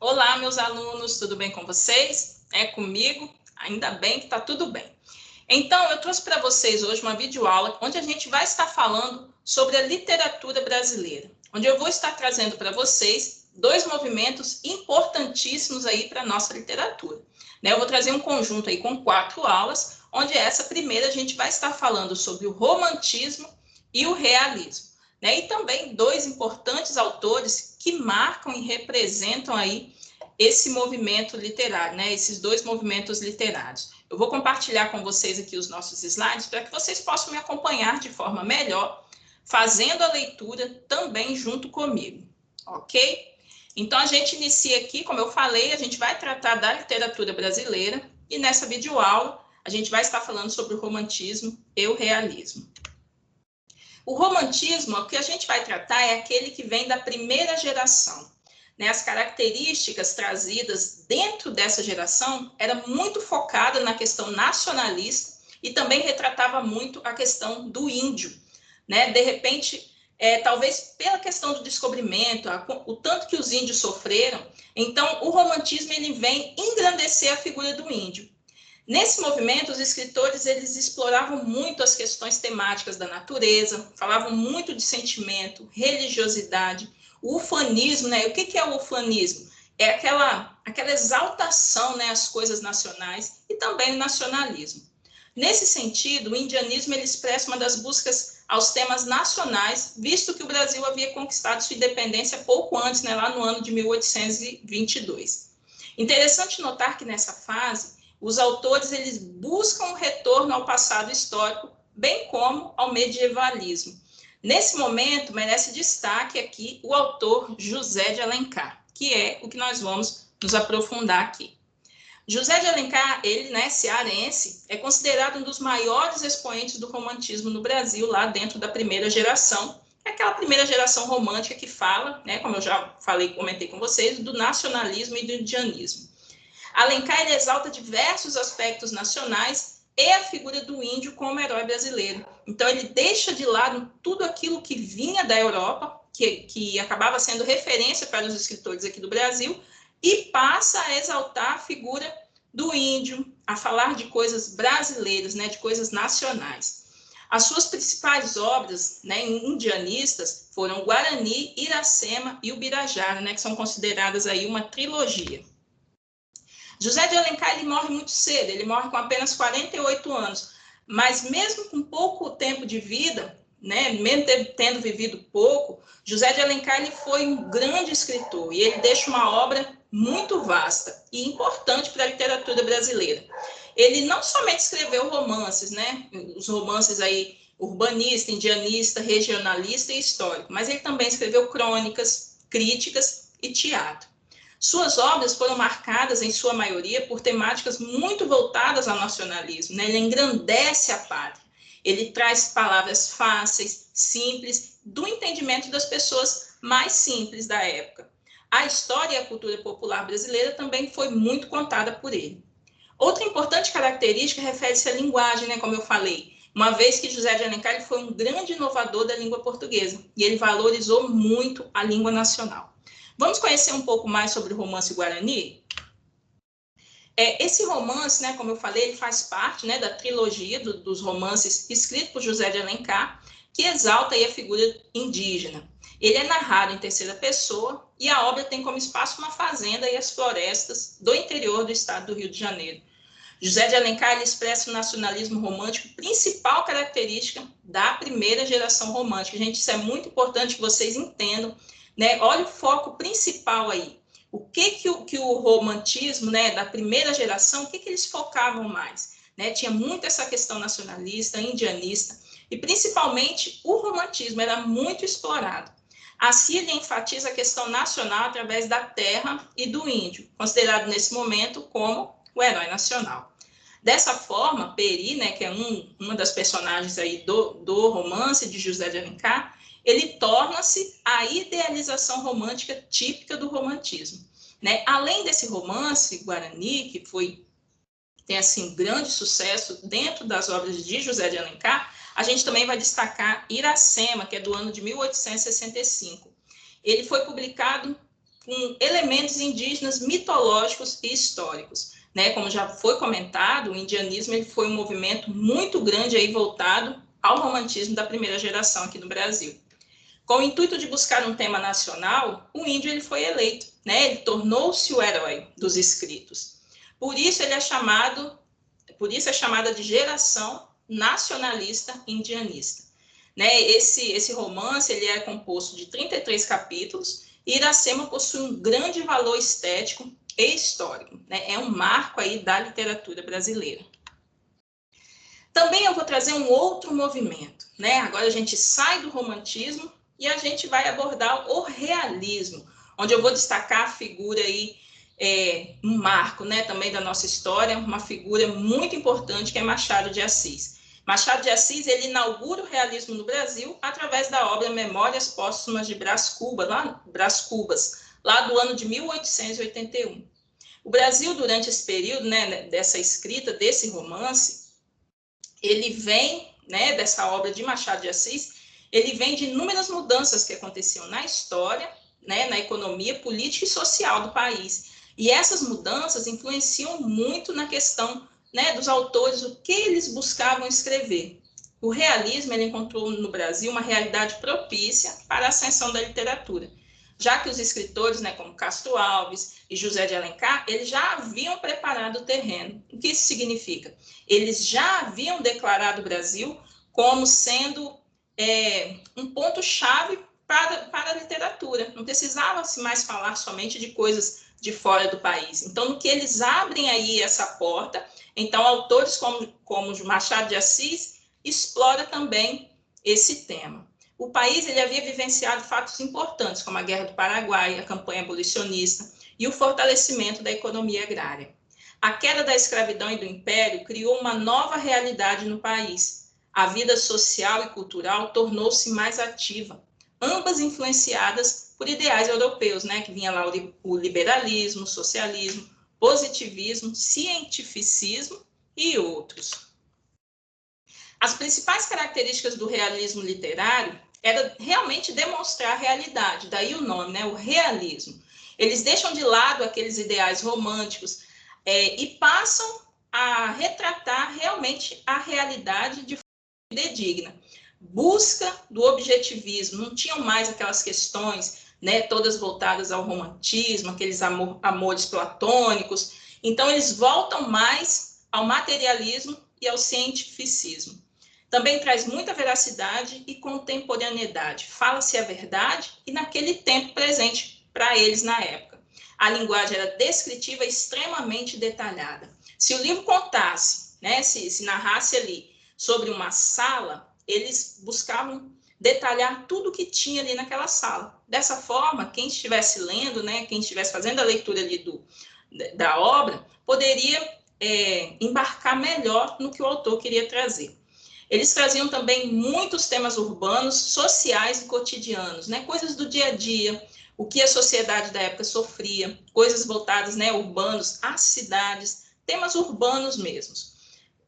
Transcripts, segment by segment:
Olá, meus alunos, tudo bem com vocês? É comigo? Ainda bem que está tudo bem. Então, eu trouxe para vocês hoje uma videoaula onde a gente vai estar falando sobre a literatura brasileira, onde eu vou estar trazendo para vocês dois movimentos importantíssimos aí para a nossa literatura. Eu vou trazer um conjunto aí com 4 aulas, onde essa primeira a gente vai estar falando sobre o romantismo e o realismo. E também 2 importantes autores que marcam e representam aí esse movimento literário, esses 2 movimentos literários. Eu vou compartilhar com vocês aqui os nossos slides para que vocês possam me acompanhar de forma melhor, fazendo a leitura também junto comigo, ok? Então, a gente inicia aqui, como eu falei, a gente vai tratar da literatura brasileira e nessa videoaula a gente vai estar falando sobre o romantismo e o realismo. O romantismo, o que a gente vai tratar é aquele que vem da primeira geração. As características trazidas dentro dessa geração eram muito focadas na questão nacionalista e também retratava muito a questão do índio. De repente, talvez pela questão do descobrimento, o tanto que os índios sofreram, então o romantismo ele vem engrandecer a figura do índio. Nesse movimento, os escritores eles exploravam muito as questões temáticas da natureza, falavam muito de sentimento, religiosidade, o ufanismo, O que é o ufanismo? É aquela exaltação, às coisas nacionais e também o nacionalismo. Nesse sentido, o indianismo ele expressa uma das buscas aos temas nacionais, visto que o Brasil havia conquistado sua independência pouco antes, lá no ano de 1822. Interessante notar que nessa fase, os autores eles buscam um retorno ao passado histórico, bem como ao medievalismo. Nesse momento, merece destaque aqui o autor José de Alencar, que é o que nós vamos nos aprofundar aqui. José de Alencar, ele, cearense, é considerado um dos maiores expoentes do romantismo no Brasil, lá dentro da primeira geração, é aquela primeira geração romântica que fala, como eu já falei, comentei com vocês, do nacionalismo e do indianismo. Alencar ele exalta diversos aspectos nacionais e a figura do índio como herói brasileiro. Então, ele deixa de lado tudo aquilo que vinha da Europa, que acabava sendo referência para os escritores aqui do Brasil, e passa a exaltar a figura do índio, a falar de coisas brasileiras, de coisas nacionais. As suas principais obras indianistas foram Guarani, Iracema e Ubirajara, que são consideradas aí uma trilogia. José de Alencar ele morre muito cedo, ele morre com apenas 48 anos, mas mesmo com pouco tempo de vida, mesmo tendo vivido pouco, José de Alencar ele foi um grande escritor e ele deixa uma obra muito vasta e importante para a literatura brasileira. Ele não somente escreveu romances, os romances aí urbanista, indianista, regionalista e histórico, mas ele também escreveu crônicas, críticas e teatro. Suas obras foram marcadas, em sua maioria, por temáticas muito voltadas ao nacionalismo. Ele engrandece a pátria. Ele traz palavras fáceis, simples, do entendimento das pessoas mais simples da época. A história e a cultura popular brasileira também foi muito contada por ele. Outra importante característica refere-se à linguagem, como eu falei, uma vez que José de Alencar ele foi um grande inovador da língua portuguesa e ele valorizou muito a língua nacional. Vamos conhecer um pouco mais sobre o romance Guarani? Esse romance, como eu falei, ele faz parte da trilogia dos romances escritos por José de Alencar, que exalta aí a figura indígena. Ele é narrado em terceira pessoa e a obra tem como espaço uma fazenda e as florestas do interior do estado do Rio de Janeiro. José de Alencar ele expressa o nacionalismo romântico, principal característica da primeira geração romântica. Gente, isso é muito importante que vocês entendam. Olha o foco principal aí. O que o romantismo da primeira geração, o que eles focavam mais? Tinha muito essa questão nacionalista, indianista, e principalmente o romantismo era muito explorado. Assim, ele enfatiza a questão nacional através da terra e do índio, considerado nesse momento como o herói nacional. Dessa forma, Peri, que é uma das personagens aí do romance de José de Alencar, ele torna-se a idealização romântica típica do romantismo. Além desse romance, Guarani, que tem assim, grande sucesso dentro das obras de José de Alencar, a gente também vai destacar Iracema, que é do ano de 1865. Ele foi publicado com elementos indígenas mitológicos e históricos. Né? Como já foi comentado, o indianismo ele foi um movimento muito grande aí voltado ao romantismo da primeira geração aqui no Brasil. Com o intuito de buscar um tema nacional, o índio ele foi eleito, né? Ele tornou-se o herói dos escritos. Por isso é chamada de geração nacionalista indianista. Né? Esse romance ele é composto de 33 capítulos e Iracema possui um grande valor estético e histórico. Né? É um marco aí da literatura brasileira. Também eu vou trazer um outro movimento. Né? Agora a gente sai do romantismo e a gente vai abordar o realismo, onde eu vou destacar a figura aí, um marco, né, também da nossa história, uma figura muito importante que é Machado de Assis. Machado de Assis, ele inaugura o realismo no Brasil através da obra Memórias Póstumas de Brás Cubas, lá do ano de 1881. O Brasil, durante esse período, né, dessa escrita, desse romance, ele vem, né, dessa obra de Machado de Assis, ele vem de inúmeras mudanças que aconteciam na história, né, na economia, política e social do país. E essas mudanças influenciam muito na questão, né, dos autores, o que eles buscavam escrever. O realismo ele encontrou no Brasil uma realidade propícia para a ascensão da literatura, já que os escritores, né, como Castro Alves e José de Alencar, eles já haviam preparado o terreno. O que isso significa? Eles já haviam declarado o Brasil como sendo um ponto-chave para a literatura. Não precisava-se mais falar somente de coisas de fora do país. Então, no que eles abrem aí essa porta, então autores como Machado de Assis explora também esse tema. O país ele havia vivenciado fatos importantes, como a Guerra do Paraguai, a campanha abolicionista e o fortalecimento da economia agrária. A queda da escravidão e do império criou uma nova realidade no país. A vida social e cultural tornou-se mais ativa, ambas influenciadas por ideais europeus, né, que vinha lá o liberalismo, o socialismo, positivismo, cientificismo e outros. As principais características do realismo literário era realmente demonstrar a realidade, daí o nome, né, o realismo. Eles deixam de lado aqueles ideais românticos e passam a retratar realmente a realidade de fidedigna. Busca do objetivismo, não tinham mais aquelas questões, né, todas voltadas ao romantismo, aqueles amores platônicos. Então, eles voltam mais ao materialismo e ao cientificismo. Também traz muita veracidade e contemporaneidade. Fala-se a verdade e naquele tempo presente para eles na época. A linguagem era descritiva e extremamente detalhada. Se o livro contasse, né, se narrasse ali sobre uma sala, eles buscavam detalhar tudo que tinha ali naquela sala. Dessa forma, quem estivesse lendo, né, quem estivesse fazendo a leitura ali da obra, poderia embarcar melhor no que o autor queria trazer. Eles traziam também muitos temas urbanos, sociais e cotidianos, né, coisas do dia a dia, o que a sociedade da época sofria, coisas voltadas, né, urbanos, às cidades, temas urbanos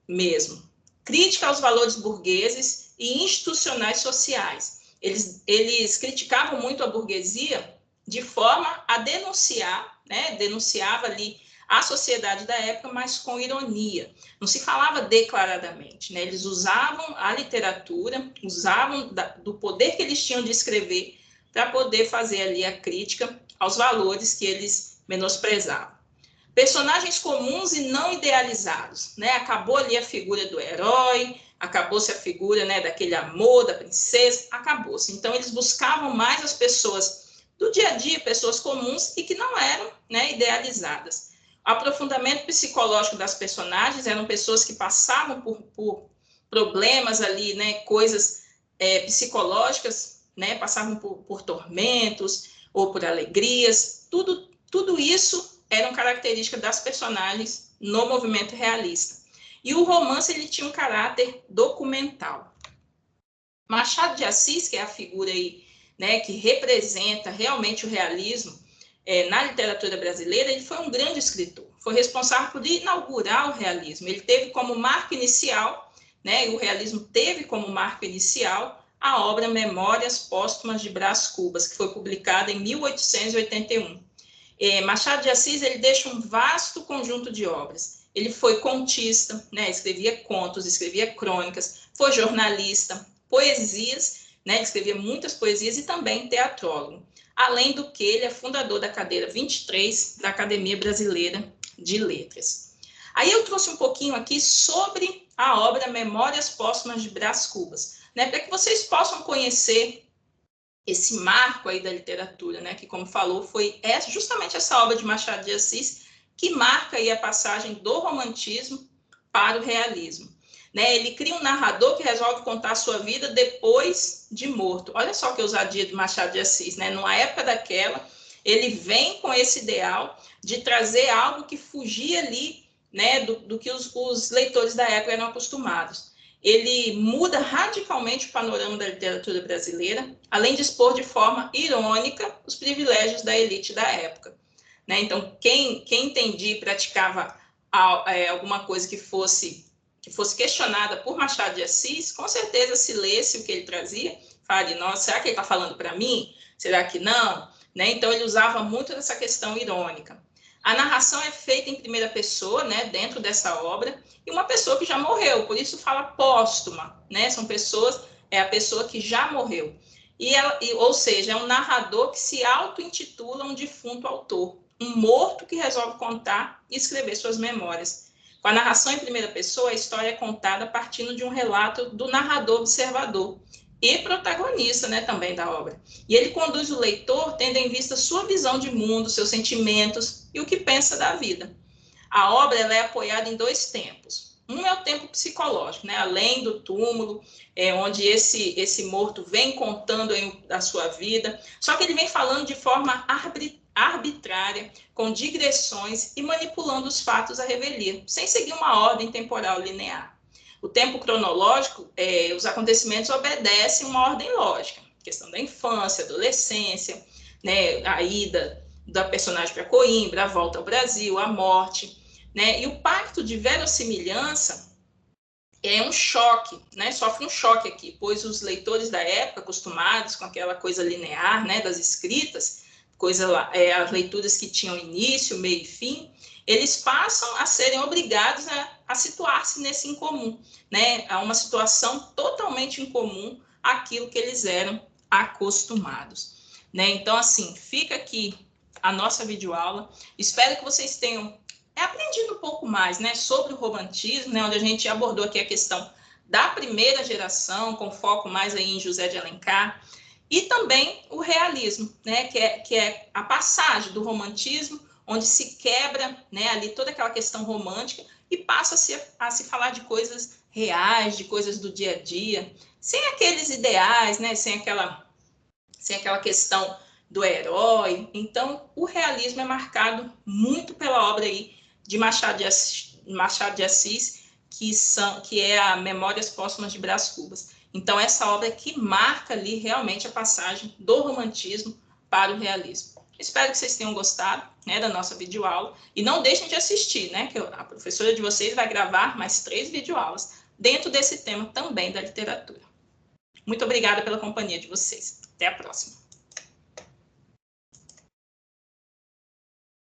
mesmo. Crítica aos valores burgueses e institucionais sociais. Eles criticavam muito a burguesia de forma a denunciar, né, denunciava ali a sociedade da época, mas com ironia. Não se falava declaradamente, né? Eles usavam a literatura, usavam do poder que eles tinham de escrever para poder fazer ali a crítica aos valores que eles menosprezavam. Personagens comuns e não idealizados, né? Acabou ali a figura do herói, acabou-se a figura, né, daquele amor, da princesa, acabou-se. Então, eles buscavam mais as pessoas do dia a dia, pessoas comuns e que não eram, né, idealizadas. O aprofundamento psicológico das personagens eram pessoas que passavam por problemas ali, né, coisas psicológicas, né, passavam por tormentos ou por alegrias, tudo isso eram características das personagens no movimento realista. E o romance ele tinha um caráter documental. Machado de Assis, que é a figura aí, né, que representa realmente o realismo na literatura brasileira, ele foi um grande escritor. Foi responsável por inaugurar o realismo. Ele teve como marco inicial, né, o realismo teve como marco inicial a obra Memórias Póstumas de Brás Cubas, que foi publicada em 1881. Machado de Assis, ele deixa um vasto conjunto de obras. Ele foi contista, né, escrevia contos, escrevia crônicas, foi jornalista, poesias, né, escrevia muitas poesias e também teatrólogo. Além do que, ele é fundador da cadeira 23 da Academia Brasileira de Letras. Aí eu trouxe um pouquinho aqui sobre a obra Memórias Póstumas de Brás Cubas, né, para que vocês possam conhecer esse marco aí da literatura, né, que, como falou, foi justamente essa obra de Machado de Assis que marca aí a passagem do romantismo para o realismo. Né, ele cria um narrador que resolve contar a sua vida depois de morto. Olha só que ousadia de Machado de Assis, né? Numa época daquela, ele vem com esse ideal de trazer algo que fugia ali, né, do que os leitores da época eram acostumados. Ele muda radicalmente o panorama da literatura brasileira, além de expor de forma irônica os privilégios da elite da época. Né? Então, quem entendia e praticava alguma coisa que fosse questionada por Machado de Assis, com certeza, se lesse o que ele trazia, fale, nossa, será que ele está falando para mim? Será que não? Né? Então, ele usava muito dessa questão irônica. A narração é feita em primeira pessoa, né, dentro dessa obra, e uma pessoa que já morreu, por isso fala póstuma, né? São pessoas, é a pessoa que já morreu. Ou seja, é um narrador que se auto-intitula um defunto autor, um morto que resolve contar e escrever suas memórias. Com a narração em primeira pessoa, a história é contada partindo de um relato do narrador observador e protagonista, né, também da obra. E ele conduz o leitor tendo em vista sua visão de mundo, seus sentimentos e o que pensa da vida. A obra ela é apoiada em dois tempos. Um é o tempo psicológico, né, além do túmulo, onde esse morto vem contando a sua vida, só que ele vem falando de forma arbitrária, com digressões e manipulando os fatos à revelia, sem seguir uma ordem temporal linear. O tempo cronológico, os acontecimentos obedecem uma ordem lógica, questão da infância, adolescência, né, a ida da personagem para Coimbra, a volta ao Brasil, a morte, né, e o pacto de verossimilhança é um choque, né, sofre um choque aqui, pois os leitores da época, acostumados com aquela coisa linear, né, das escritas, as leituras que tinham início, meio e fim, eles passam a serem obrigados a situar-se nesse incomum, né? A uma situação totalmente incomum àquilo que eles eram acostumados. Né? Então, assim, fica aqui a nossa videoaula. Espero que vocês tenham aprendido um pouco mais, né, sobre o romantismo, né, onde a gente abordou aqui a questão da primeira geração, com foco mais aí em José de Alencar, e também o realismo, né, que é a passagem do romantismo, onde se quebra, né, ali toda aquela questão romântica e passa a se falar de coisas reais, de coisas do dia a dia, sem aqueles ideais, né, sem aquela questão do herói. Então, o realismo é marcado muito pela obra aí de Machado de Assis, que é a Memórias Póstumas de Brás Cubas. Então, essa obra é que marca ali realmente a passagem do romantismo para o realismo. Espero que vocês tenham gostado, né, da nossa videoaula. E não deixem de assistir, né, que a professora de vocês vai gravar mais 3 videoaulas dentro desse tema também da literatura. Muito obrigada pela companhia de vocês. Até a próxima.